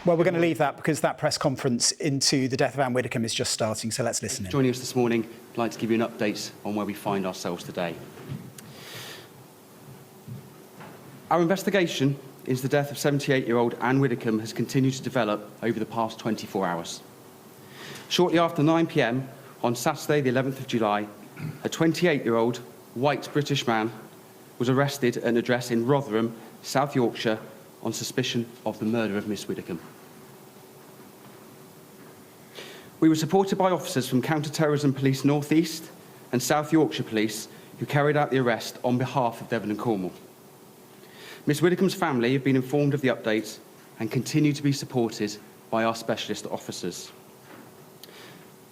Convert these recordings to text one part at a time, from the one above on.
Well, we're going to leave that because that press conference into the death of Ann Widdecombe is just starting, so let's listen in. Joining us this morning, I'd like to give you an update on where we find ourselves today. Our investigation into the death of 78-year-old Ann Widdecombe has continued to develop over the past 24 hours. Shortly after 9 p.m. on Saturday, the 11th of July, a 28-year-old white British man was arrested at an address in Rotherham, South Yorkshire, on suspicion of the murder of Miss Widdecombe. We were supported by officers from Counter-Terrorism Police North East and South Yorkshire Police who carried out the arrest on behalf of Devon and Cornwall. Miss Widdecombe's family have been informed of the update and continue to be supported by our specialist officers.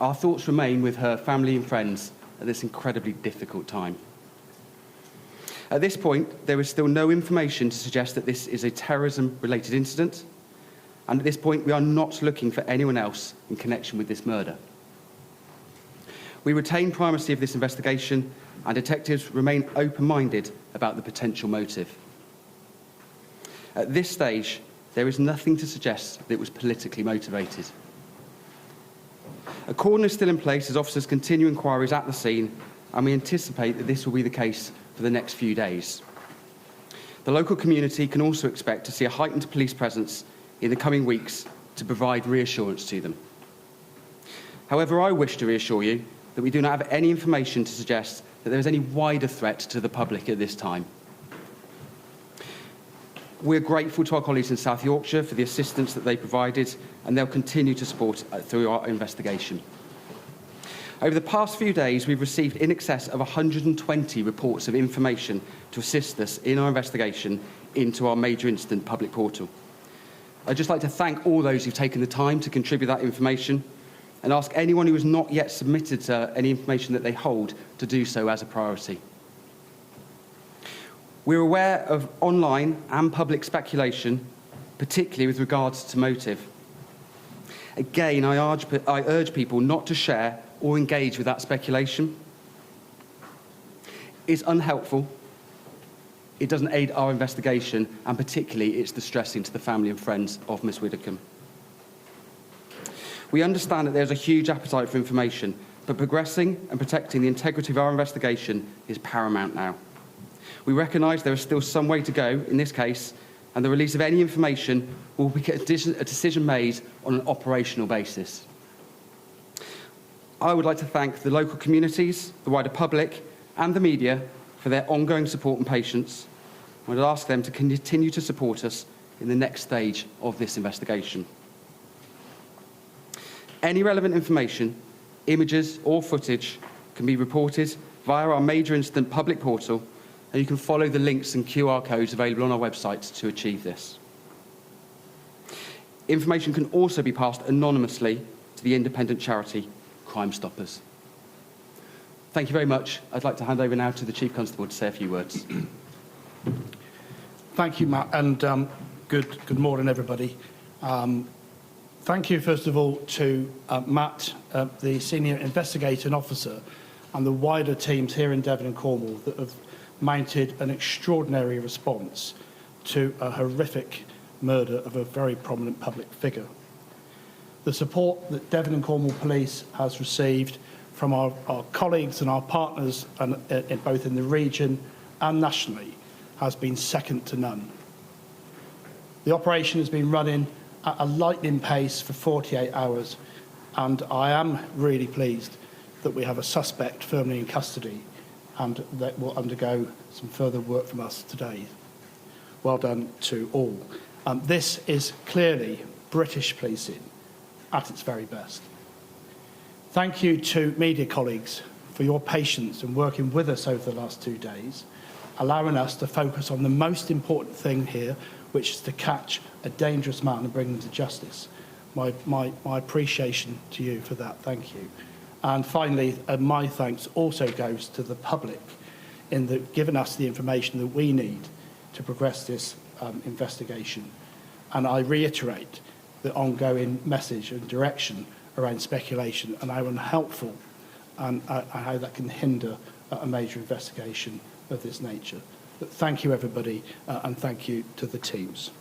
Our thoughts remain with her family and friends at this incredibly difficult time. At this point, there is still no information to suggest that this is a terrorism-related incident, and at this point, we are not looking for anyone else in connection with this murder. We retain primacy of this investigation, and detectives remain open-minded about the potential motive. At this stage, there is nothing to suggest that it was politically motivated. A cordon is still in place as officers continue inquiries at the scene, and we anticipate that this will be the case for the next few days. The local community can also expect to see a heightened police presence in the coming weeks to provide reassurance to them. However, I wish to reassure you that we do not have any information to suggest that there is any wider threat to the public at this time. We're grateful to our colleagues in South Yorkshire for the assistance that they provided, and they'll continue to support through our investigation. Over the past few days, we've received in excess of 120 reports of information to assist us in our investigation into our major incident public portal. I'd just like to thank all those who've taken the time to contribute that information and ask anyone who has not yet submitted any information that they hold to do so as a priority. We're aware of online and public speculation, particularly with regards to motive. Again, I urge people not to share or engage with that speculation. It's unhelpful, it doesn't aid our investigation, and particularly it's distressing to the family and friends of Miss Widdecombe. We understand that there's a huge appetite for information, but progressing and protecting the integrity of our investigation is paramount now. We recognise there is still some way to go in this case, and the release of any information will be a decision made on an operational basis. I would like to thank the local communities, the wider public and the media for their ongoing support and patience. I would ask them to continue to support us in the next stage of this investigation. Any relevant information, images or footage can be reported via our major incident public portal, and you can follow the links and QR codes available on our website to achieve this. Information can also be passed anonymously to the independent charity Crime Stoppers. Thank you very much. I'd like to hand over now to the Chief Constable to say a few words. Thank you, Matt, and good morning, everybody. Thank you, first of all, to Matt, the Senior Investigating Officer, and the wider teams here in Devon and Cornwall that have mounted an extraordinary response to a horrific murder of a very prominent public figure. The support that Devon and Cornwall Police has received from our colleagues and our partners both in the region and nationally has been second to none. The operation has been running at a lightning pace for 48 hours, and I am really pleased that we have a suspect firmly in custody and that will undergo some further work from us today. Well done to all. This is clearly British policing at its very best. Thank you to media colleagues for your patience in working with us over the last 2 days, allowing us to focus on the most important thing here, which is to catch a dangerous man and bring him to justice. My appreciation to you for that. Thank you. And finally, my thanks also goes to the public in giving us the information that we need to progress this investigation. And I reiterate the ongoing message and direction around speculation and how unhelpful and how that can hinder a major investigation of this nature. But thank you, everybody, and thank you to the teams.